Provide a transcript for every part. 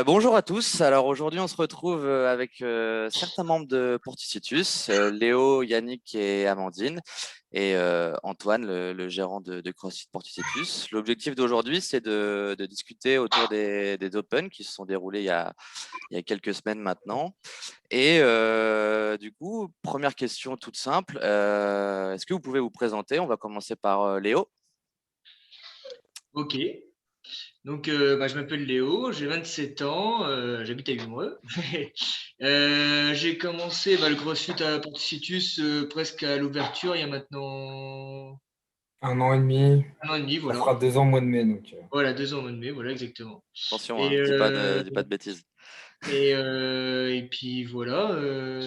Bonjour à tous. Alors aujourd'hui, on se retrouve avec certains membres de Porticitus, Léo, Yannick et Amandine, et Antoine, le gérant de CrossFit Porticitus. L'objectif d'aujourd'hui, c'est de discuter autour des Open qui se sont déroulés il y a quelques semaines maintenant. Et du coup, première question toute simple, est-ce que vous pouvez vous présenter? On va commencer par Léo. Ok, donc je m'appelle Léo, j'ai 27 ans, j'habite à Humreux. J'ai commencé le CrossFit à Porticitus presque à l'ouverture, il y a maintenant 1 an et demi. 1 an et demi, Ça voilà. fera 2 ans au mois de mai. Donc, Voilà, 2 ans au mois de mai, voilà, exactement. Attention, Et, hein, euh, dis pas de bêtises. et puis voilà,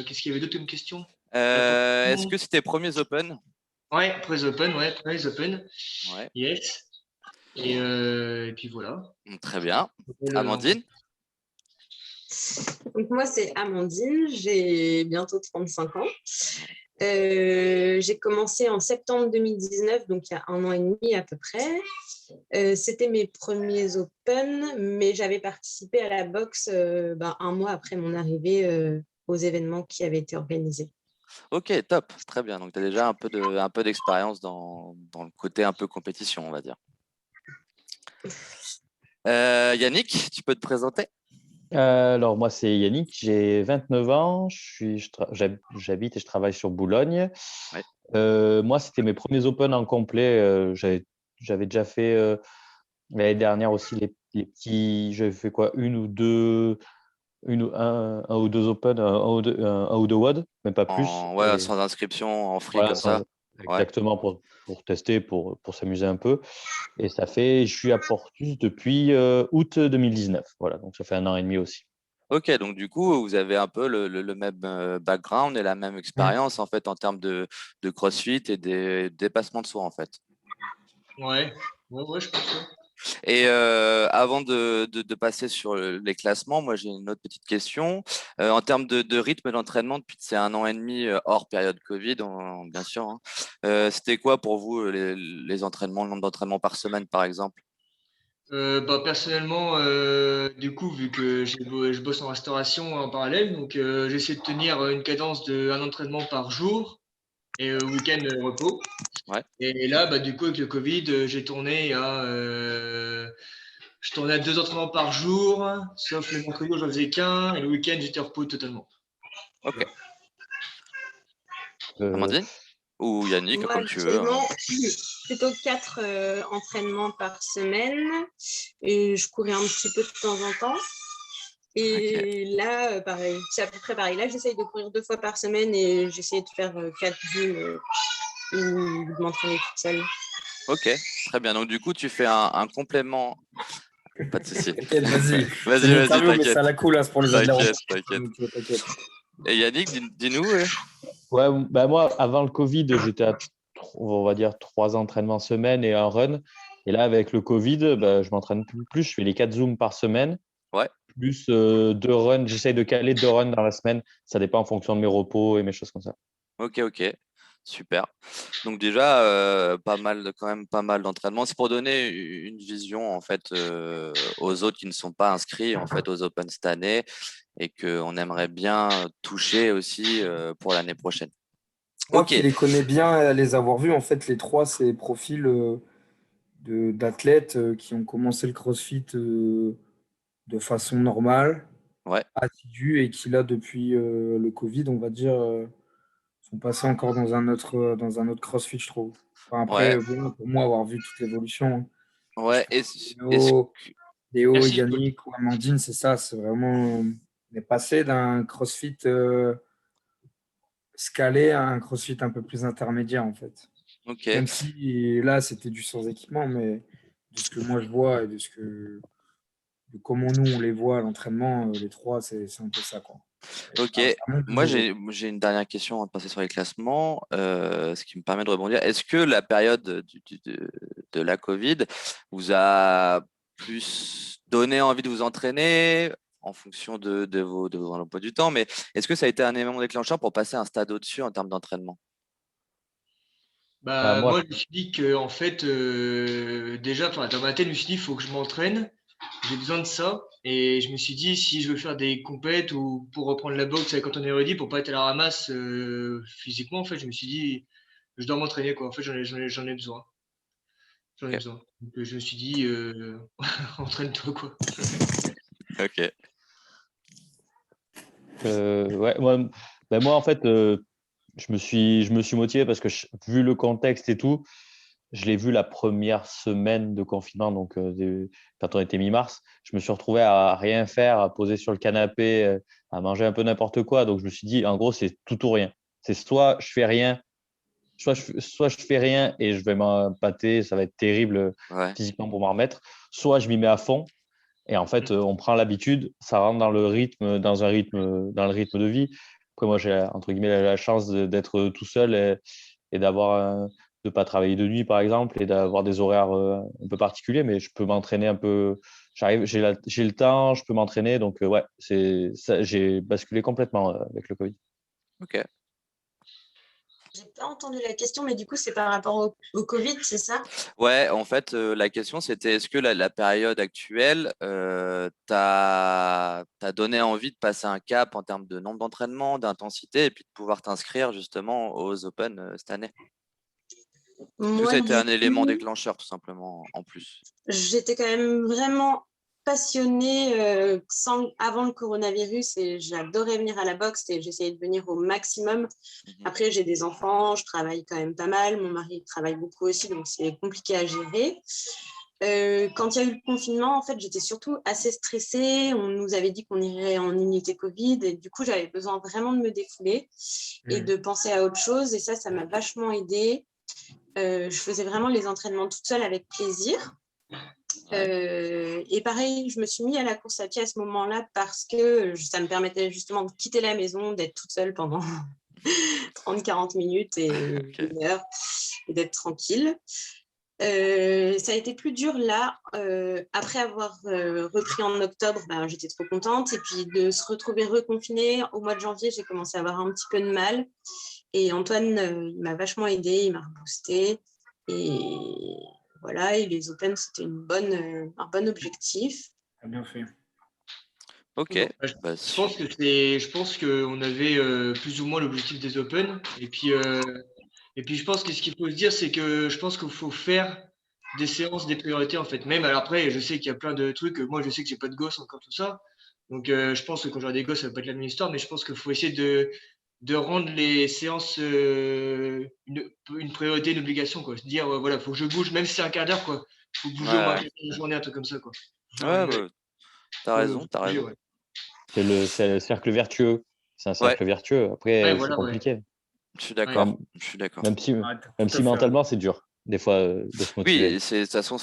qu'est-ce qu'il y avait d'autre comme question? Est-ce que c'était premiers Open? Ouais, Press Open, Ouais, yes. Et puis voilà. très bien. Le- Amandine? Donc moi, c'est Amandine, j'ai bientôt 35 ans. J'ai commencé en septembre 2019, donc il y a 1 an et demi à peu près. C'était mes premiers Open, mais j'avais participé à la boxe un mois après mon arrivée aux événements qui avaient été organisés. Ok, top, très bien. Donc, tu as déjà un peu d'expérience dans le côté un peu compétition, on va dire. Yannick, tu peux te présenter? Alors, moi, c'est Yannick, j'ai 29 ans, j'habite et je travaille sur Boulogne. Ouais. Moi, c'était mes premiers Open en complet. J'avais déjà fait l'année dernière aussi les petits. J'avais fait quoi? Un ou deux Open, un ou deux WOD, mais pas plus. Ouais, Et sans inscription, en free voilà, comme ça. Ouais. exactement pour tester, pour s'amuser un peu. Et je suis à Portus depuis août 2019. Voilà, donc ça fait 1 an et demi aussi. Ok, donc du coup, vous avez un peu le même background et la même expérience en fait en termes de CrossFit et des dépassements de soi en fait. Ouais, je pense. Et avant de passer sur les classements, moi j'ai une autre petite question. En termes de rythme d'entraînement depuis ces 1 an et demi, hors période Covid, bien sûr, hein, c'était quoi pour vous les entraînements, le nombre d'entraînements par semaine par exemple? Personnellement, du coup, vu que je bosse en restauration en parallèle, donc j'essaie de tenir une cadence de un entraînement par jour et week-end repos. Ouais. Et là, du coup, avec le Covid, je tournais à 2 entraînements par jour, sauf le mercredi où j'en faisais qu'un, et le week-end, j'étais en repos totalement. Ok. Euh, Amandine? Ou Yannick, Moi, comme tu veux, hein. actuellement, plutôt 4 entraînements par semaine et je courais un petit peu de temps en temps. Et là, pareil, c'est à peu près pareil. Là, j'essaye de courir 2 fois par semaine et j'essaye de faire 4 jours ou de m'entraîner toute seule. Ok, très bien. Donc du coup, tu fais un complément. Pas de souci. T'inquiète, vas-y. C'est Vas-y, une interview, mais t'inquiète. ça la cool, hein, c'est pour les adhérents. T'inquiète. Donc, t'inquiète. Et Yannick, dis-nous. Ouais, moi, avant le Covid, j'étais à, on va dire, 3 entraînements semaine et un run. Et là, avec le Covid, je m'entraîne plus. Je fais les 4 zooms par semaine, Ouais. plus 2 runs. J'essaye de caler 2 runs dans la semaine. Ça dépend en fonction de mes repos et mes choses comme ça. Ok, super. Donc déjà, quand même pas mal d'entraînement. C'est pour donner une vision en fait aux autres qui ne sont pas inscrits en fait aux Open cette année et qu'on aimerait bien toucher aussi pour l'année prochaine. Moi Ok. qui les connais bien, les avoir vus, en fait, les trois, c'est des profils d'athlètes qui ont commencé le CrossFit de façon normale, Ouais. assidue, et qui, là, depuis le Covid, on va dire, sont passés encore dans un autre CrossFit, je trouve. Enfin, Ouais. après, bon, pour moi, avoir vu toute l'évolution, hein. Je Ouais. pense que Léo, Merci. Yannick ou Amandine, c'est ça, c'est vraiment. On est passé d'un CrossFit scalé à un CrossFit un peu plus intermédiaire, en fait. Ok. Même si là, c'était du sans équipement, mais de ce que moi je vois et de comment nous on les voit à l'entraînement, les trois, c'est un peu ça, quoi. Ok. Ça monte de Moi, niveau. j'ai une dernière question avant de passer sur les classements, ce qui me permet de rebondir. Est-ce que la période de la Covid vous a plus donné envie de vous entraîner en fonction de vos emplois du temps, mais est-ce que ça a été un élément déclencheur pour passer à un stade au-dessus en termes d'entraînement? Bah, moi, moi, je me suis dit que, en fait, déjà, enfin, dans ma tête, je me suis dit, il faut que je m'entraîne. J'ai besoin de ça. Et je me suis dit, si je veux faire des compètes ou pour reprendre la boxe quand on est ready, pour pas être à la ramasse physiquement, en fait, je me suis dit, je dois m'entraîner, quoi. En fait, j'en ai besoin. J'en ai Ok. besoin. Donc, je me suis dit, entraîne-toi, quoi. Ok. ouais, moi, en fait, je me suis motivé parce que vu le contexte et tout, je l'ai vu la première semaine de confinement, donc quand on était mi-mars, je me suis retrouvé à rien faire, à poser sur le canapé, à manger un peu n'importe quoi. Donc je me suis dit, en gros, c'est tout ou rien. C'est soit je fais rien, soit je fais rien et je vais m'empâter, ça va être terrible Ouais. physiquement pour m'en remettre, soit je m'y mets à fond. Et en fait, on prend l'habitude, ça rentre dans le rythme, dans le rythme de vie. Après, moi, j'ai entre guillemets la chance d'être tout seul et d'avoir de pas travailler de nuit, par exemple, et d'avoir des horaires un peu particuliers, mais je peux m'entraîner un peu. J'ai le temps, je peux m'entraîner, donc ouais, j'ai basculé complètement avec le Covid. Ok. J'ai pas entendu la question, mais du coup, c'est par rapport au Covid, c'est ça? Ouais, en fait, la question c'était est-ce que la période actuelle t'a donné envie de passer un cap en termes de nombre d'entraînements, d'intensité et puis de pouvoir t'inscrire justement aux Open cette année? Est-ce que ça Moi, a été du un élément coup, déclencheur tout simplement en plus? j'étais quand même vraiment passionnée avant le coronavirus et j'adorais venir à la boxe et j'essayais de venir au maximum. Mhm. Après, j'ai des enfants, je travaille quand même pas mal. Mon mari travaille beaucoup aussi, donc c'est compliqué à gérer. Quand il y a eu le confinement, en fait, j'étais surtout assez stressée. On nous avait dit qu'on irait en unité Covid et du coup, j'avais besoin vraiment de me défouler et de penser à autre chose. Et ça m'a vachement aidée. Je faisais vraiment les entraînements toute seule avec plaisir. Ouais. Et pareil, je me suis mis à la course à pied à ce moment-là parce que ça me permettait justement de quitter la maison, d'être toute seule pendant 30-40 minutes et Ok. une heure et d'être tranquille. Ça a été plus dur là. Après avoir repris en octobre, ben, j'étais trop contente. Et puis de se retrouver reconfinée au mois de janvier, j'ai commencé à avoir un petit peu de mal. Et Antoine, il m'a vachement aidé, il m'a reboosté. Et voilà, et les Open, c'était un bon objectif. T'as bien fait. Ok. Bon. Bah, Je pense qu'on avait plus ou moins l'objectif des Open. Et puis je pense que ce qu'il faut se dire, c'est que je pense qu'il faut faire des séances, des priorités en fait. Même alors après, je sais qu'il y a plein de trucs. Moi, je sais que j'ai pas de gosses encore tout ça. Donc je pense que quand j'aurai des gosses, ça va pas être la même histoire. Mais je pense qu'il faut essayer de rendre les séances une priorité, une obligation quoi. Se dire voilà, faut que je bouge, même si c'est un quart d'heure quoi. Faut bouger au moins ouais, une journée, un truc comme ça quoi. ouais, Enfin, ouais, t'as faut raison, t'as bouger, raison. ouais. C'est le cercle vertueux. C'est un Ouais, cercle vertueux. Ouais, Après, c'est voilà, ouais. compliqué. je suis Ouais. d'accord. Même, Je suis d'accord. même si, Ouais, t'as même tout à si fait raison. mentalement, c'est dur, des fois, de se Oui, motiver. de toute façon,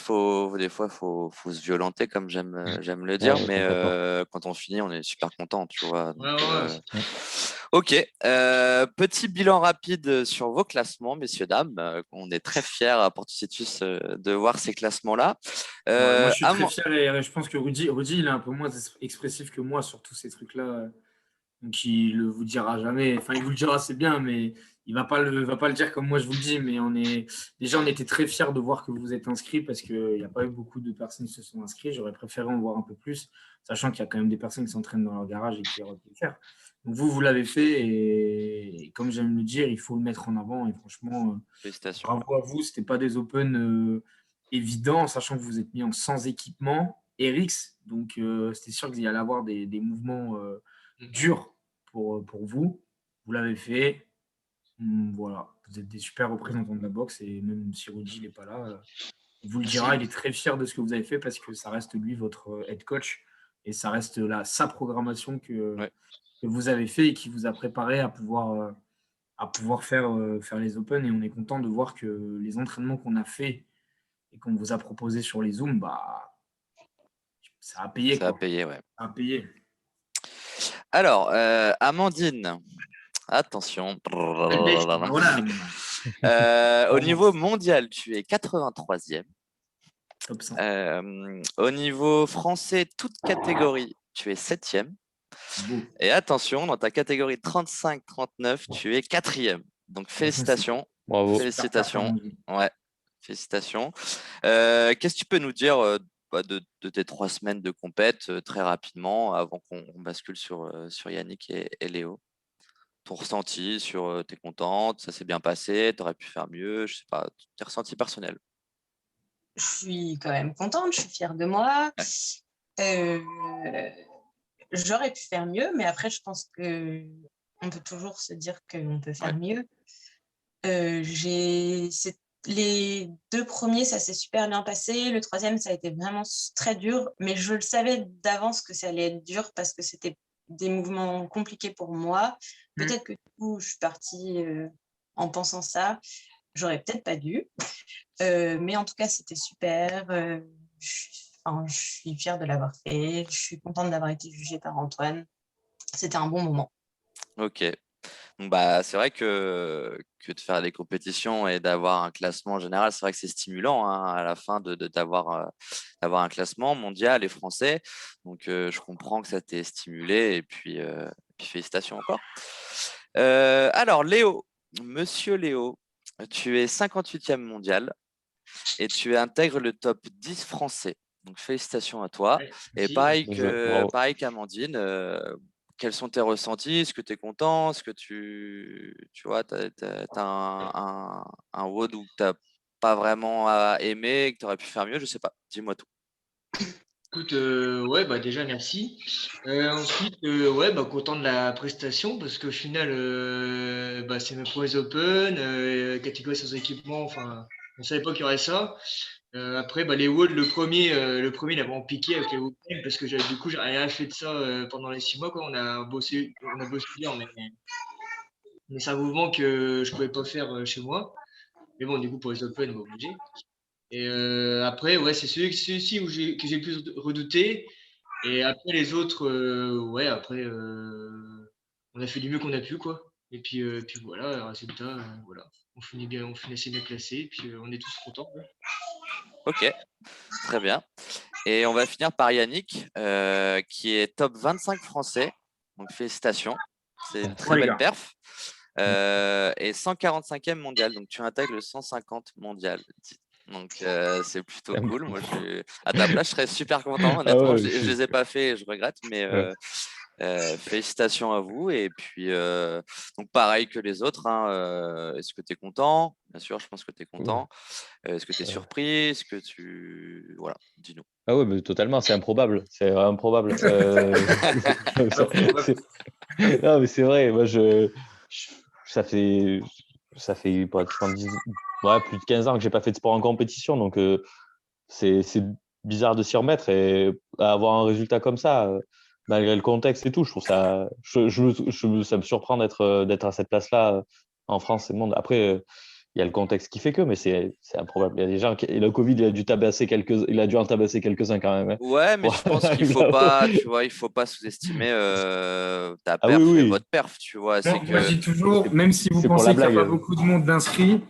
des fois, faut se violenter, comme j'aime le dire, Ouais, mais complètement. quand on finit, on est super content, tu vois. Ouais, Donc, ouais, Mm. ok. Petit bilan rapide sur vos classements, messieurs, dames. On est très fiers à Porticitus de voir ces classements-là. Ouais, moi, je suis très Amand- fier et je pense que Rudy, il est un peu moins expressif que moi sur tous ces trucs-là. Donc, il ne vous dira jamais. Enfin, il vous le dira, c'est bien, mais il va pas le dire comme moi je vous le dis. Mais on était très fiers de voir que vous êtes inscrits parce qu'il n'y a pas eu beaucoup de personnes qui se sont inscrites. J'aurais préféré en voir un peu plus, sachant qu'il y a quand même des personnes qui s'entraînent dans leur garage et qui auraient pu le faire. Donc, vous l'avez fait et comme j'aime le dire, il faut le mettre en avant. Et franchement, Félicitations. bravo à vous. Ce n'était pas des Open évidents, sachant que vous êtes mis en sans équipement. RX, donc c'était sûr qu'il y allait avoir des mouvements dur pour vous. Vous l'avez fait. Voilà. Vous êtes des super représentants de la boxe et même si Rudy n'est pas là, il vous le dira. Merci. Il est très fier de ce que vous avez fait parce que ça reste lui votre head coach et ça reste là sa programmation Ouais. que vous avez fait et qui vous a préparé à pouvoir faire les Open. Et on est content de voir que les entraînements qu'on a fait et qu'on vous a proposé sur les Zooms, bah, ça a payé Ça a quoi. payé, ouais. Ça a payé. Alors, Amandine, attention. Voilà, Au niveau mondial, tu es 83e. top 100. Au niveau français, toute catégorie, tu es 7e. Beau. Et attention, dans ta catégorie 35-39, tu es 4e. Donc Franchement, c'est félicitations. Bravo. Félicitations. Ouais, félicitations. Qu'est-ce que tu peux nous dire de tes 3 semaines de compète très rapidement avant qu'on bascule sur Yannick et Léo? Ton ressenti sur t'es contente, ça s'est bien passé, t'aurais pu faire mieux, je sais pas, tes ressentis personnels. Je suis quand même contente, je suis fière de moi. Euh, J'aurais pu faire mieux, mais après, je pense que on peut toujours se dire qu'on peut faire mieux. Les 2 premiers, ça s'est super bien passé. Le 3e, ça a été vraiment très dur, mais je le savais d'avance que ça allait être dur parce que c'était des mouvements compliqués pour moi. Peut-être que du coup, je suis partie en pensant ça. J'aurais peut-être pas dû, mais en tout cas, c'était super. Je suis fière de l'avoir fait. Je suis contente d'avoir été jugée par Antoine. C'était un bon moment. Ok. Donc, bah, c'est vrai que de faire des compétitions et d'avoir un classement en général, c'est vrai que c'est stimulant hein, à la fin d'avoir un classement mondial et français. Donc, je comprends que ça t'ait stimulé et puis félicitations encore. Alors, Léo, monsieur Léo, tu es 58e mondial et tu intègres le top 10 français. Donc, félicitations à toi. Ouais, Et merci. Bravo. pareil qu'Amandine, quels sont tes ressentis? Est-ce que tu es content? Est-ce que tu vois, tu as un WOD où tu n'as pas vraiment aimé, que tu aurais pu faire mieux? Je sais pas. Dis-moi tout. Écoute, ouais, bah déjà merci. Ensuite, ouais, bah content de la prestation parce qu'au final, bah, c'est mes premiers Open, catégorie sans équipement. Enfin, on savait pas qu'il y aurait ça. Après, bah, les WOD, le premier, il a vraiment piqué avec les WOD parce que du coup, j'ai rien fait de ça pendant les 6 mois. Quoi. On a bossé dur, mais c'est un mouvement que je pouvais pas faire chez moi. Mais bon, du coup, pour les Open, on va obligé. Et après, ouais, c'est celui-ci que j'ai le plus redouté. Et après, les autres, ouais, après, on a fait du mieux qu'on a pu, quoi. Et puis voilà, résultat, voilà. On finit bien, on finit assez bien classé, et puis on est tous contents. Ouais. Ok, très bien. Et on va finir par Yannick, qui est top 25 français. Donc félicitations. C'est une Bravo, très les belle gars. perf. Et 145e mondial. Donc tu intègres le 150 mondial. Donc c'est plutôt cool. Moi, à ta place, je serais super content. Ah Honnêtement, ouais, je les ai pas fait et je regrette, mais ouais. félicitations à vous. Et puis, donc pareil que les autres. Hein, est-ce que tu es content? Bien sûr, je pense que tu es content. Est-ce que tu es surpris? Est-ce que tu... Voilà, dis-nous. Ah ouais, mais totalement, c'est improbable. C'est improbable. Non, mais c'est vrai. Moi, je- ça fait, ça fait pratiquement ouais, plus de 15 ans que j'ai pas fait de sport en compétition. Donc, c'est bizarre de s'y remettre et avoir un résultat comme ça, malgré le contexte et tout. Je trouve ça, ça me surprend d'être à cette place-là en France et le monde. Après, il y a le contexte qui fait que, mais c'est improbable. Il y a des gens et le Covid, il a dû en tabasser quelques-uns quand même. Hein, Ouais, mais pour je pense qu'il arriver faut là-haut. pas, tu vois, il faut pas sous-estimer ta Ah oui, perf et oui, votre perf, tu vois. C'est Moi, je que dis toujours, c'est même si vous c'est pour pensez la qu'il n'y a pas blague. beaucoup de monde d'inscrits,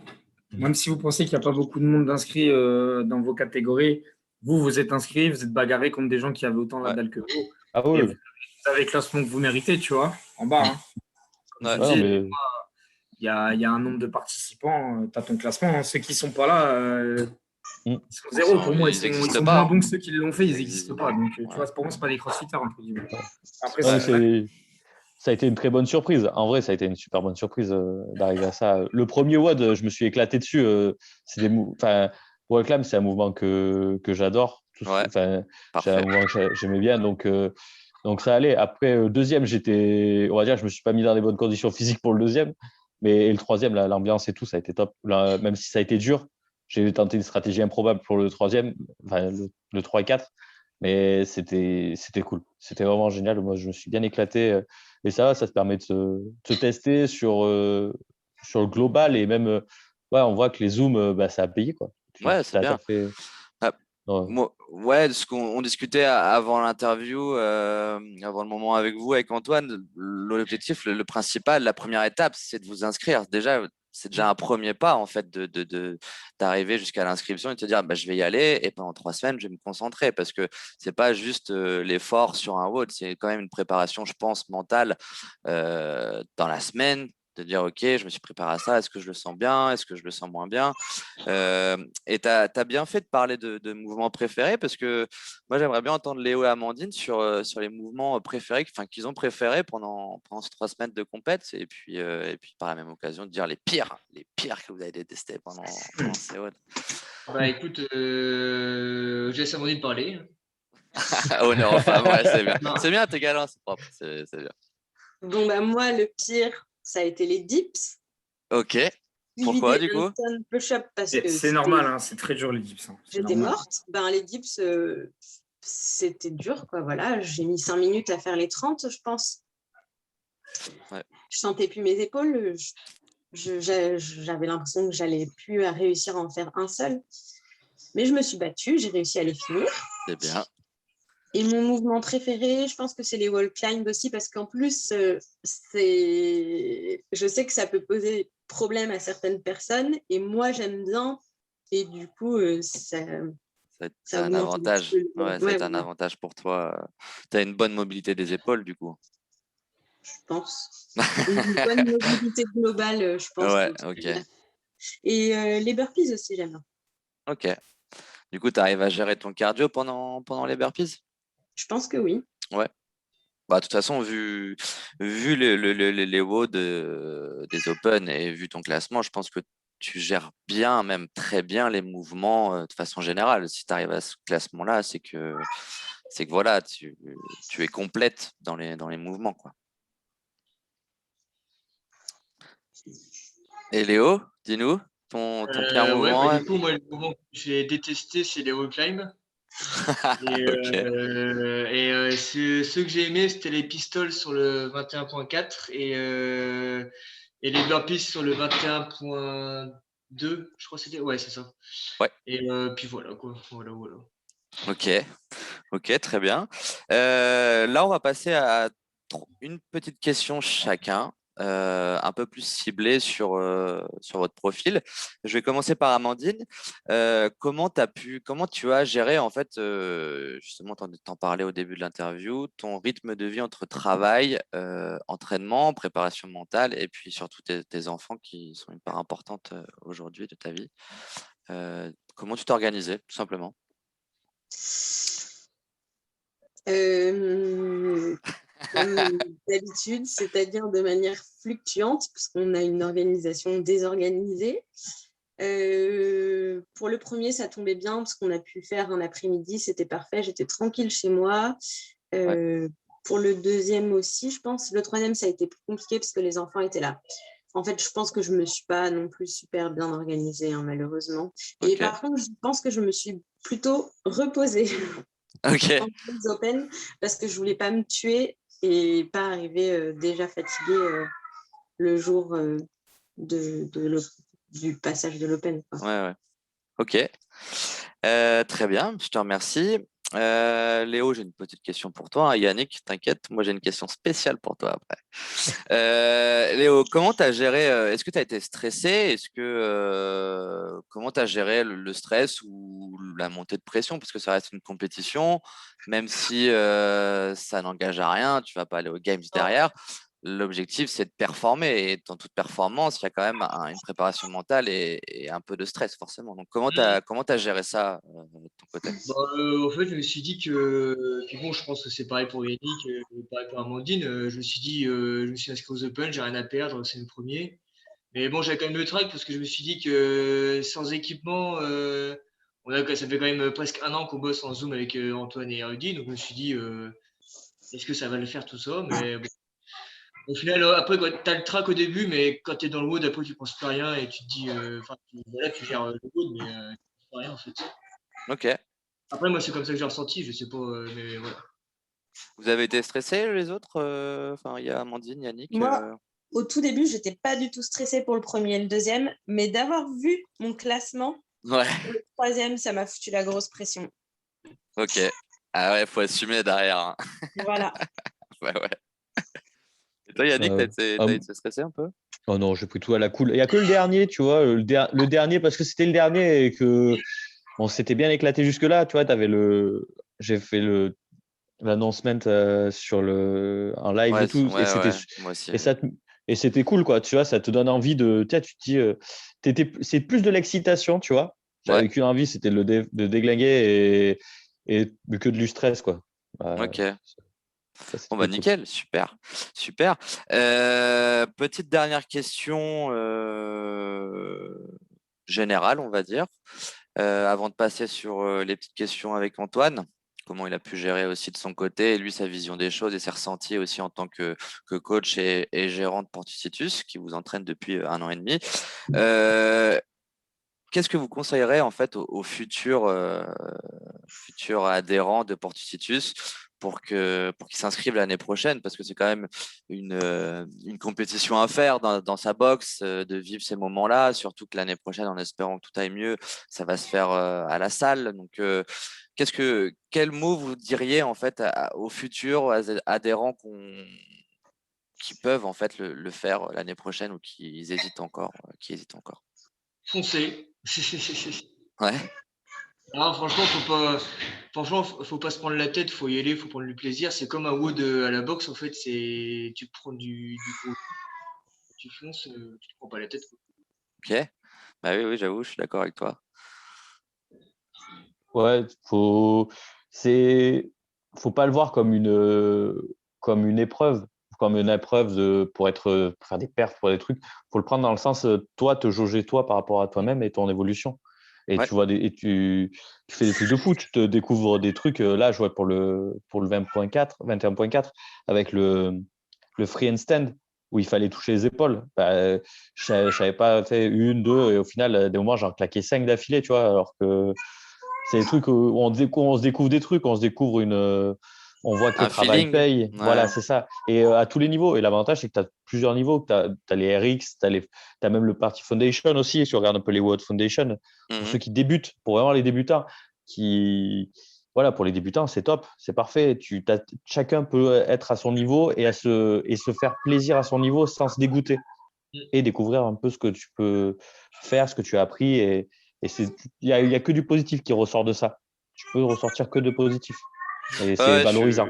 même si vous pensez qu'il n'y a pas beaucoup de monde d'inscrits dans vos catégories, vous êtes inscrits, vous êtes bagarrés contre des gens qui avaient autant la ouais, dalle que vous. Ah Et oui, vous avez le classement que vous méritez, tu vois, en bas. Hein. Comme ouais, tu ouais, non, dis, mais il y a un nombre de participants, tu as ton classement. Hein. Ceux qui ne sont pas là, mm. ils sont zéro. Pour moi, ils ils existent sont pas. moins Hein. bons que ceux qui l'ont fait, ils n'existent Ils- pas. Donc, tu ouais, vois, pour moi, ce pas des crossfitters, entre guillemets. Après, Non, c'est mais ouais, mon avis. ça a été une très bonne surprise. En vrai, ça a été une super bonne surprise d'arriver à ça. Le premier WOD, je me suis éclaté dessus. Enfin, Wallclam, c'est un mouvement que j'adore. ouais, Enfin, c'est un parfait. mouvement que j'aimais bien. Donc ça allait. Après, deuxième, on va dire, je me suis pas mis dans les bonnes conditions physiques pour le deuxième. Mais et le troisième, l'ambiance et tout, ça a été top. Là, même si ça a été dur, j'ai tenté une stratégie improbable pour le troisième, enfin, le 3 et 4. Mais c'était cool. C'était vraiment génial. Moi, je me suis bien éclaté. Et ça te permet de se tester sur le global. Et même, ouais, on voit que les zooms, bah, ça a payé, quoi. Ouais, c'est T'as bien. fait. Ah, Ouais. ouais, de ce qu'on on discutait avant l'interview, avant le moment avec vous, avec Antoine, l'objectif, le principal, la première étape, c'est de vous inscrire. Déjà, c'est déjà un premier pas, en fait, d'arriver jusqu'à l'inscription et de te dire, bah, je vais y aller et pendant 3 semaines, je vais me concentrer parce que c'est pas juste l'effort sur un WOD, c'est quand même une préparation, je pense, mentale dans la semaine de dire, OK, je me suis préparé à ça, est-ce que je le sens bien, est-ce que je le sens moins bien? Et tu as bien fait de parler de mouvements préférés parce que moi, j'aimerais bien entendre Léo et Amandine sur les mouvements préférés, enfin, qu'ils ont préférés pendant ces 3 semaines de compète et puis par la même occasion de dire les pires que vous avez détestés pendant ces WOD. Bah écoute, je laisse Amandine parler. Honneur aux femmes, ouais, c'est bien. Non. C'est bien, t'es galant, c'est propre, c'est bien. Bon, bah, moi, le pire, ça a été les dips. OK. Suivi Pourquoi, des du coup? handstand push-up parce que C'est normal, hein, c'est très dur les dips. Hein. C'est j'étais normal. morte. Ben, les dips, c'était dur, quoi. Voilà, j'ai mis 5 minutes à faire les 30, je pense. Ouais. Je sentais plus mes épaules. J'avais l'impression que j'allais plus à réussir à en faire un seul. Mais je me suis battue, j'ai réussi à les finir. C'est bien. Et mon mouvement préféré, je pense que c'est les wall climb aussi, parce qu'en plus, je sais que ça peut poser problème à certaines personnes, et moi, j'aime bien. Et du coup, C'est un augmente un petit avantage. peu. Ouais, ça va être un avantage pour toi. Tu as une bonne mobilité des épaules, du coup. Je pense. Une bonne mobilité globale, je pense. Ouais, OK. Et les burpees aussi, j'aime bien. OK. Du coup, tu arrives à gérer ton cardio pendant les burpees? Je pense que oui. Ouais. Bah, de toute façon, vu les WOD des Open et vu ton classement, je pense que tu gères bien, même très bien les mouvements de façon générale. Si tu arrives à ce classement-là, c'est que voilà, tu es complète dans les mouvements, quoi. Et Léo, dis-nous, ton pire Ouais, bah mouvement? du coup, moi, le mouvement que j'ai détesté, c'est les wall climb. Et, OK. ceux que j'ai aimés, c'était les pistoles sur le 21.4 et les burpees sur le 21.2, je crois que c'était. Ouais, c'est ça. Ouais. Et puis voilà, quoi. Voilà. OK. OK, très bien. Là, on va passer à une petite question chacun, un peu plus ciblée sur votre profil. Je vais commencer par Amandine. Comment tu as géré, en fait, justement, t'en parlais au début de l'interview, ton rythme de vie entre travail, entraînement, préparation mentale et puis surtout tes enfants qui sont une part importante aujourd'hui de ta vie. Comment tu t'organisais, tout simplement? Comme d'habitude, c'est-à-dire de manière fluctuante, puisqu'on a une organisation désorganisée. Pour le premier, ça tombait bien parce qu'on a pu faire un après-midi, c'était parfait, j'étais tranquille chez moi. Pour le deuxième aussi, je pense. Le troisième, ça a été plus compliqué parce que les enfants étaient là. En fait, je pense que je ne me suis pas non plus super bien organisée, hein, malheureusement. Et par contre, je pense que je me suis plutôt reposée OK. en les open parce que je ne voulais pas me tuer et pas arriver déjà fatiguée le jour du passage de l'open. Ouais. OK. Très bien, je te remercie. Léo, j'ai une petite question pour toi. Yannick, t'inquiète, moi j'ai une question spéciale pour toi après. Léo, comment tu as géré, est-ce que tu as été stressé? Comment tu as géré le stress ou la montée de pression? Parce que ça reste une compétition, même si ça n'engage à rien, tu vas pas aller aux Games derrière. L'objectif, c'est de performer. Et dans toute performance, il y a quand même une préparation mentale et un peu de stress, forcément. Donc, comment tu as géré ça de ton côté? En fait, je me suis dit que. Puis bon, je pense que c'est pareil pour Yannick, pareil pour Amandine. Je me suis dit, je me suis inscrit aux Open, j'ai rien à perdre, c'est le premier. Mais bon, j'ai quand même le track parce que je me suis dit que sans équipement, ça fait quand même presque un an qu'on bosse en Zoom avec Antoine et Rudy. Donc je me suis dit, est-ce que ça va le faire tout ça? Mais bon. Au final, après, tu as le track au début, mais quand tu es dans le mode, après, tu penses plus à rien et tu te dis, tu gères le mode, mais tu penses pas à rien en fait. Ok. Après, moi, c'est comme ça que j'ai ressenti, je sais pas, mais voilà. Vous avez été stressés les autres? Enfin, il y a Amandine, Yannick. Moi, au tout début, je n'étais pas du tout stressée pour le premier et le deuxième, mais d'avoir vu mon classement, Ouais. le troisième, ça m'a foutu la grosse pression. Ok. Ah ouais, faut assumer derrière. Hein. Voilà. Ouais. Et toi, Yannick, t'as été stressé un peu? Oh non, j'ai pris tout à la cool. Il n'y a que le dernier, tu vois, le dernier, parce que c'était le dernier et que on s'était bien éclaté jusque-là. Tu vois, j'ai fait l'announcement sur en live Ouais, et tout. Et ouais, moi aussi. et ça, Et c'était cool, quoi. Tu vois, ça te donne envie de. Tu te dis, c'est plus de l'excitation, tu vois. Ouais, J'avais qu'une envie, c'était de déglinguer et que de du stress, quoi. ok. Ça, Bon, bah c'était cool. nickel, super, super. Petite dernière question générale, on va dire, avant de passer sur les petites questions avec Antoine. Comment il a pu gérer aussi de son côté, et lui, sa vision des choses et ses ressentis aussi en tant que coach et gérant de Porticitus, qui vous entraîne depuis 1 an et demi. Euh, Qu'est-ce que vous conseillerez en fait aux futurs adhérents de Porticitus pour qu'ils s'inscrivent l'année prochaine, parce que c'est quand même une compétition à faire dans sa boxe, de vivre ces moments-là, surtout que l'année prochaine, en espérant que tout aille mieux, ça va se faire à la salle. Donc, quel mot vous diriez en fait aux futurs adhérents qui peuvent en fait le faire l'année prochaine ou qui hésitent encore? Foncez. Ouais, Non, franchement, faut pas se prendre la tête, faut y aller, faut prendre du plaisir. C'est comme un wood à la boxe, en fait, c'est tu prends du gros, tu fonces, tu te prends pas la tête, quoi. ok. Bah oui, oui, j'avoue, je suis d'accord avec toi. Ouais, faut pas le voir comme une épreuve, pour faire des perfs, pour des trucs. Faut le prendre dans le sens, toi, te jauger toi par rapport à toi-même et ton évolution. Et Ouais. tu fais des trucs de fou, tu te découvres des trucs. Là, je vois pour le 20.4, 21.4, avec le free handstand, où il fallait toucher les épaules. Bah, je savais pas fait une, deux, et au final, des moments, j'en claquais 5 d'affilée, tu vois, alors que c'est des trucs où on se découvre des trucs, on voit que le Un travail feeling. paye. Voilà, Ouais. c'est ça. Et à tous les niveaux. Et l'avantage, c'est que tu as plusieurs niveaux. Tu as les RX, tu as même le Party Foundation aussi. Si tu regardes un peu les World Foundation, pour ceux Mhm. qui débutent, pour vraiment les débutants, voilà, pour les débutants, c'est top, c'est parfait. Chacun peut être à son niveau et se faire plaisir à son niveau sans se dégoûter et découvrir un peu ce que tu peux faire, ce que tu as appris. Il y a que du positif qui ressort de ça. Tu peux ressortir que de positif. Et c'est Ouais, valorisant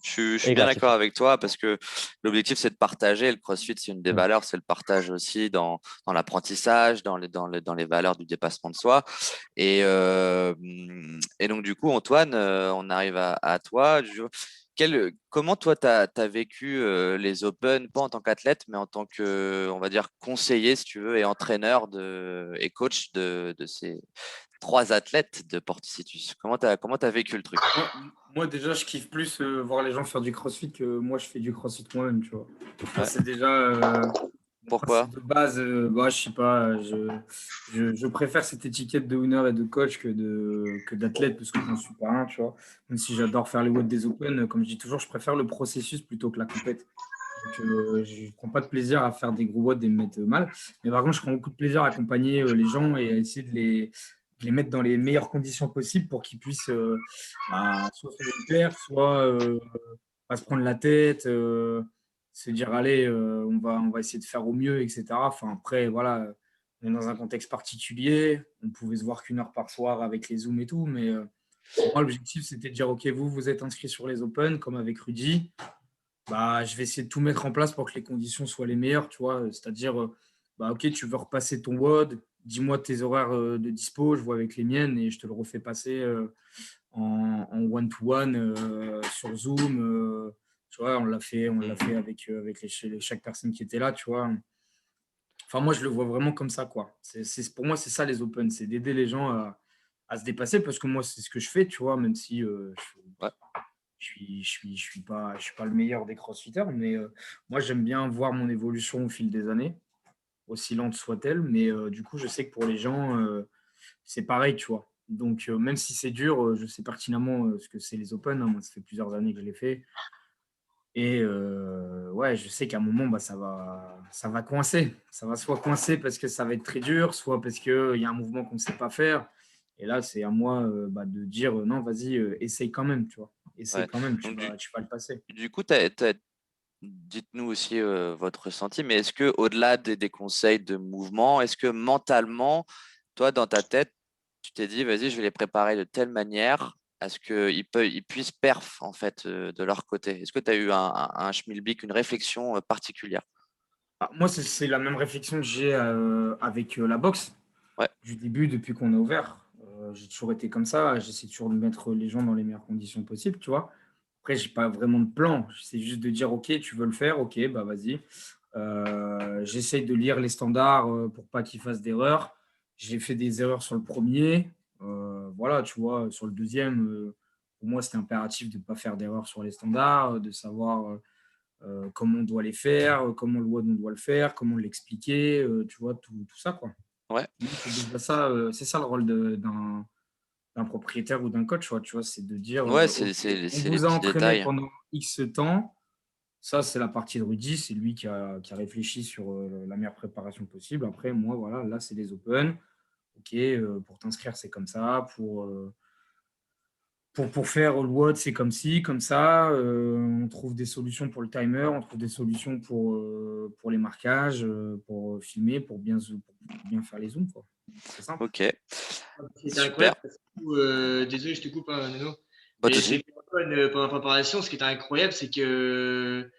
je suis et bien d'accord gratifiant. avec toi parce que l'objectif, c'est de partager. Le CrossFit, c'est une des Mm. valeurs, c'est le partage aussi dans l'apprentissage, dans les valeurs du dépassement de soi. Et donc, du coup, Antoine, on arrive à toi. Comment toi, tu as vécu les Open, pas en tant qu'athlète, mais en tant que, on va dire, conseiller, si tu veux, et entraîneur et coach de ces 3 athlètes de Porticitus? Comment t'as vécu le truc? Moi, déjà, je kiffe plus voir les gens faire du crossfit que moi, je fais du crossfit moi-même, tu vois. Ça, Ouais. c'est déjà mon Pourquoi? principe de base. Bah, je sais pas, je préfère cette étiquette de winner et de coach que d'athlète parce que je n'en suis pas un, tu vois. Même si j'adore faire les watts des Open, comme je dis toujours, je préfère le processus plutôt que la compète. Donc, je ne prends pas de plaisir à faire des gros watts et me mettre mal. Mais par contre, je prends beaucoup de plaisir à accompagner les gens et à essayer de les mettre dans les meilleures conditions possibles pour qu'ils puissent soit faire une perf, soit pas se prendre la tête, se dire allez, on va essayer de faire au mieux, etc. Enfin, après, voilà, on est dans un contexte particulier. On pouvait se voir qu'une heure par soir avec les Zooms et tout, mais moi, l'objectif, c'était de dire ok, vous êtes inscrit sur les Open, comme avec Rudy. Bah, je vais essayer de tout mettre en place pour que les conditions soient les meilleures, tu vois. C'est-à-dire, bah, ok, tu veux repasser ton WOD, dis-moi tes horaires de dispo, je vois avec les miennes et je te le refais passer en one-to-one sur Zoom. Tu vois, on l'a fait avec, chaque personne qui était là, tu vois. Enfin, moi, je le vois vraiment comme ça, quoi. Pour moi, c'est ça les Open, c'est d'aider les gens à se dépasser parce que moi, c'est ce que je fais, tu vois, même si Ouais. je suis pas le meilleur des crossfitters, mais moi, j'aime bien voir mon évolution au fil des années, aussi lente soit-elle, mais du coup, je sais que pour les gens, c'est pareil, tu vois. Donc, même si c'est dur, je sais pertinemment ce que c'est les Open, hein. Moi, ça fait plusieurs années que je l'ai fait. Et ouais, je sais qu'à un moment, bah, ça va coincer. Ça va soit coincer parce que ça va être très dur, soit parce qu'il y a un mouvement qu'on ne sait pas faire. Et là, c'est à moi de dire non, vas-y, essaye quand même, tu vois. Essaye Ouais. quand même, Donc, tu vas le passer. du coup, dites-nous aussi votre ressenti, mais est-ce que au-delà des conseils de mouvement, est-ce que mentalement, toi, dans ta tête, tu t'es dit, vas-y, je vais les préparer de telle manière à ce ils puissent perf, en fait, de leur côté? Est-ce que tu as eu un schmilblick, une réflexion particulière? Moi, c'est la même réflexion que j'ai avec la boxe. Ouais. Du début, depuis qu'on est ouvert, j'ai toujours été comme ça. J'essaie toujours de mettre les gens dans les meilleures conditions possibles, tu vois. Après, j'ai pas vraiment de plan. C'est juste de dire, OK, tu veux le faire, OK, bah vas-y. J'essaye de lire les standards pour pas qu'ils fassent d'erreurs. J'ai fait des erreurs sur le premier. Voilà, tu vois, sur le deuxième, pour moi, c'était impératif de ne pas faire d'erreurs sur les standards, de savoir comment on doit les faire, comment on doit le faire, comment l'expliquer, tu vois, tout ça, quoi. Ouais. C'est déjà ça, c'est ça le rôle d'un propriétaire ou d'un coach, tu vois, c'est de dire, Ouais, OK, on c'est les vous a petits entraîné détails. pendant X temps. Ça, c'est la partie de Rudy, c'est lui qui a réfléchi sur la meilleure préparation possible. Après, moi, voilà, là, c'est les Open. OK, pour t'inscrire, c'est comme ça. Pour faire le WOD, c'est comme ci, comme ça. On trouve des solutions pour le timer, on trouve des solutions pour les marquages, pour filmer, pour bien faire les zooms, quoi. C'est simple. Ok, C'était super. incroyable. Parce que, désolé, je te coupe, hein, Nono. Pas de Mais souci. j'ai fait Antoine pendant la préparation. Ce qui était incroyable, c'est que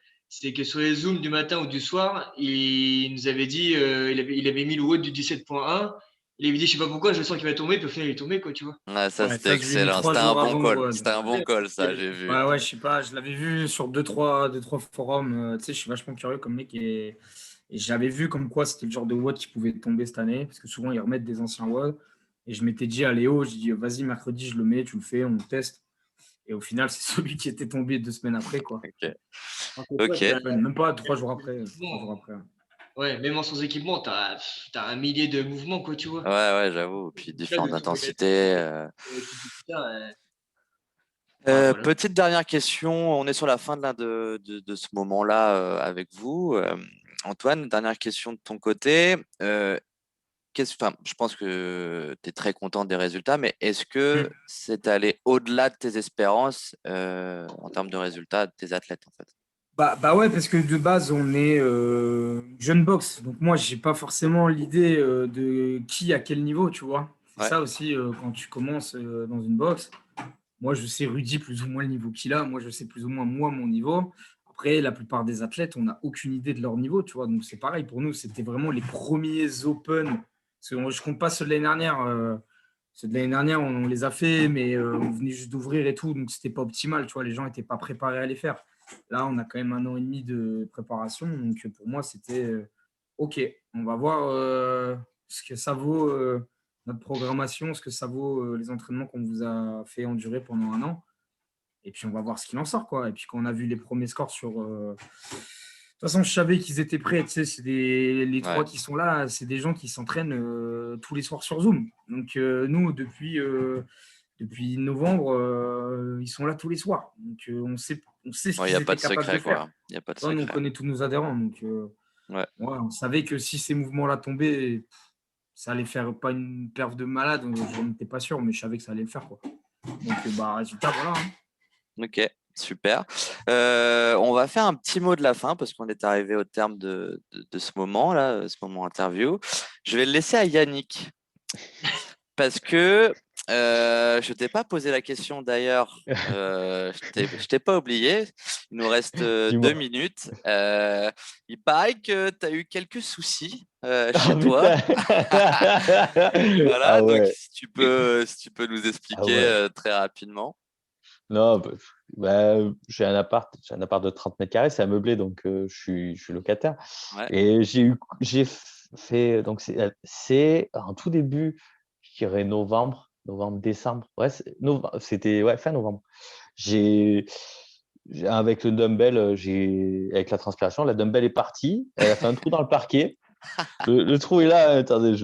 sur les zooms du matin ou du soir, il nous avait dit, il avait mis le WOD du 17.1. Il avait dit, je sais pas pourquoi, je sens qu'il va tomber, puis au final, il est tombé, quoi, tu vois. Ouais, ça, Ouais, c'était ça, je l'ai mis excellent. 3 jours avant le WOD. C'était un bon call, ça, j'ai vu. Ouais, je sais pas, je l'avais vu sur deux, trois forums. Tu sais, je suis vachement curieux comme mec et j'avais vu comme quoi c'était le genre de WOD qui pouvait tomber cette année, parce que souvent ils remettent des anciens WOD. Et je m'étais dit à Léo, je dis vas-y, mercredi, je le mets, tu le fais, on le teste. Et au final, c'est celui qui était tombé 2 semaines après, quoi. Ok. Ouais, Ok. Même pas 3 jours après. 3 jours après. ouais, même sans équipement, t'as un millier de mouvements, quoi, tu vois. Ouais, j'avoue. Puis Là, de différentes tout regarder, intensités. voilà. Petite dernière question. On est sur la fin de ce moment-là avec vous. Antoine, dernière question de ton côté. Enfin, je pense que tu es très content des résultats, mais est-ce que Mm. c'est allé au-delà de tes espérances en termes de résultats de tes athlètes, en fait? Bah ouais, parce que de base, on est jeune boxe. Donc moi, j'ai pas forcément l'idée de qui à quel niveau, tu vois. C'est Ouais, ça aussi, quand tu commences dans une boxe. Moi, je sais Rudy plus ou moins le niveau qu'il a. Moi, je sais plus ou moins moi mon niveau. Après, la plupart des athlètes, on n'a aucune idée de leur niveau, tu vois. Donc c'est pareil pour nous. C'était vraiment les premiers Open. Parce que je compte pas ceux de l'année dernière. Ceux de l'année dernière, on les a fait, mais on venait juste d'ouvrir et tout. Donc c'était pas optimal, tu vois. Les gens n'étaient pas préparés à les faire. Là, on a quand même 1 an et demi de préparation. Donc pour moi, c'était OK. On va voir ce que ça vaut. Notre programmation, ce que ça vaut les entraînements qu'on vous a fait endurer pendant 1 an. Et puis, on va voir ce qu'il en sort, quoi. Et puis, quand on a vu les premiers scores sur. De toute façon, je savais qu'ils étaient prêts. Tu sais, les ouais. 3 qui sont là, c'est des gens qui s'entraînent tous les soirs sur Zoom. Donc, nous, depuis novembre, ils sont là tous les soirs. Donc, on sait ce Il n'y a qu'ils pas étaient de capables de secret, faire. quoi. Il n'y a pas de Toi, nous, on secret. connaît tous nos adhérents. Donc, Ouais. ouais, on savait que si ces mouvements-là tombaient, ça allait faire pas une perf de malade. Je n'étais pas sûr, mais je savais que ça allait le faire, quoi. Donc, résultat, voilà. Hein. Ok, super. On va faire un petit mot de la fin parce qu'on est arrivé au terme de ce moment-là, ce moment interview. Je vais le laisser à Yannick parce que je t'ai pas posé la question d'ailleurs. Je t'ai pas oublié. Il nous reste 2 minutes. Il paraît que tu as eu quelques soucis Ah chez toi. putain! Voilà, Ah donc ouais, si tu peux nous ah expliquer ouais. très rapidement. Non, j'ai un appart de 30 mètres carrés, c'est améublé, donc je suis locataire. Ouais. Et j'ai fait, donc c'est en tout début, je dirais novembre, décembre. Ouais, c'était ouais, fin novembre. J'ai, avec le dumbbell, avec la transpiration, la dumbbell est partie, elle a fait un trou dans le parquet. Le trou est là, attendez,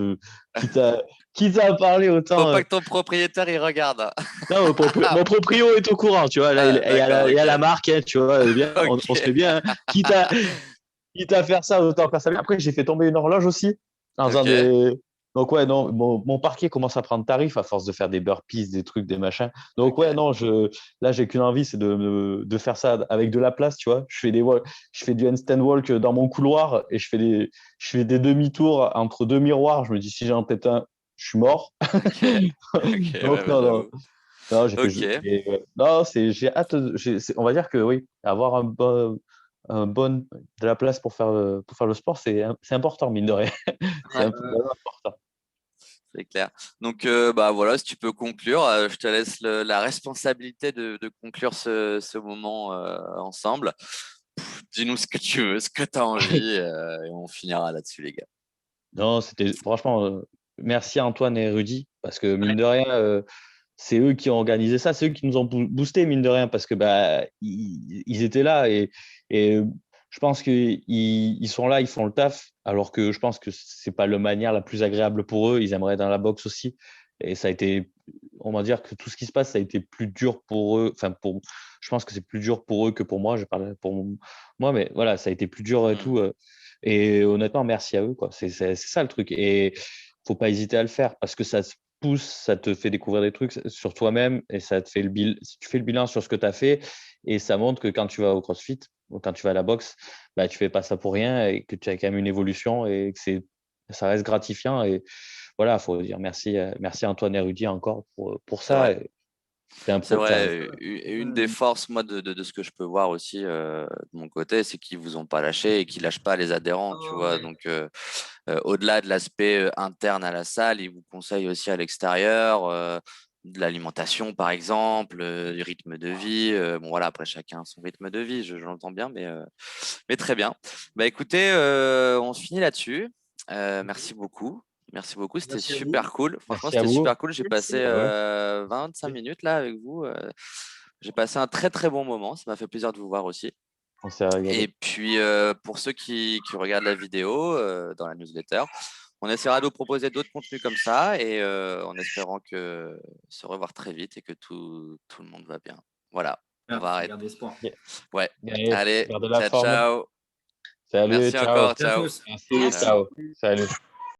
quitte à, quitte à parler Faut autant. pas que ton propriétaire il regarde. Non, mon proprio est au courant, tu vois. Là, Ah, d'accord, il y a la ok. marque, hein, tu vois. Bien, on se Ok, fait bien. Hein. Quitte à faire ça, autant faire ça bien. Après, j'ai fait tomber une horloge aussi. Dans un ok, des... Donc, ouais, non, mon parquet commence à prendre tarif à force de faire des burpees, des trucs, des machins. Donc, ouais, ok. non, là, j'ai qu'une envie, c'est de faire ça avec de la place, tu vois. Je fais du handstand walk dans mon couloir et je fais des demi-tours entre deux miroirs. Je me dis, si j'en pète un, je suis mort. Ok, ok, ouais, Donc, bah, non, non. j'avoue. Non, Ok, non, j'ai hâte. On va dire que oui, avoir de la place pour faire le sport, c'est important, mine de rien. C'est Ouais. vraiment important. C'est clair. Donc, voilà, si tu peux conclure, je te laisse la responsabilité de conclure ce moment ensemble. Dis-nous ce que tu veux, ce que tu as envie, et on finira là-dessus, les gars. Non, c'était franchement, merci à Antoine et Rudy, parce que Ouais. mine de rien, c'est eux qui ont organisé ça, c'est eux qui nous ont boosté, mine de rien, parce que ils étaient là et je pense qu'ils sont là, ils font le taf, alors que je pense que c'est pas la manière la plus agréable pour eux. Ils aimeraient être dans la boxe aussi. Et ça a été, on va dire que tout ce qui se passe, ça a été plus dur pour eux. Enfin, je pense que c'est plus dur pour eux que pour moi. Je parle pour moi, mais voilà, ça a été plus dur et tout. Et honnêtement, merci à eux, quoi. C'est ça le truc. Et faut pas hésiter à le faire parce que ça te pousse, ça te fait découvrir des trucs sur toi-même et ça te fait tu fais le bilan sur ce que tu as fait et ça montre que quand tu vas au CrossFit ou quand tu vas à la boxe, bah, tu fais pas ça pour rien et que tu as quand même une évolution et que ça reste gratifiant. Et voilà, faut dire merci à Antoine et Rudy encore pour C'est vrai. ça. C'est un C'est pro. Enfin, vrai, une des forces, moi, de ce que je peux voir aussi de mon côté, c'est qu'ils vous ont pas lâché et qu'ils lâchent pas les adhérents, tu Oh, vois. ouais. Donc, au-delà de l'aspect interne à la salle, ils vous conseillent aussi à l'extérieur, de l'alimentation, par exemple, du rythme de vie. Bon, voilà, après, chacun a son rythme de vie, j'entends bien, mais très bien. Bah, écoutez, on se finit là-dessus. Merci beaucoup. Merci beaucoup, c'était Merci à vous. super cool. Franchement, merci à c'était vous. super cool. J'ai Merci. passé Ah ouais, 25 minutes là avec vous. J'ai passé un très très bon moment. Ça m'a fait plaisir de vous voir aussi. on s'est Et régalé. puis, pour ceux qui regardent la vidéo dans la newsletter, on essaiera de vous proposer d'autres contenus comme ça et en espérant se revoir très vite et que tout le monde va bien. Voilà, on va arrêter. Garde espoir. Ouais, Allez, allez, gardez la ciao, forme. ciao. Salut, Merci ciao. encore, Merci à ciao. tous. Merci, Ciao. ciao. Salut.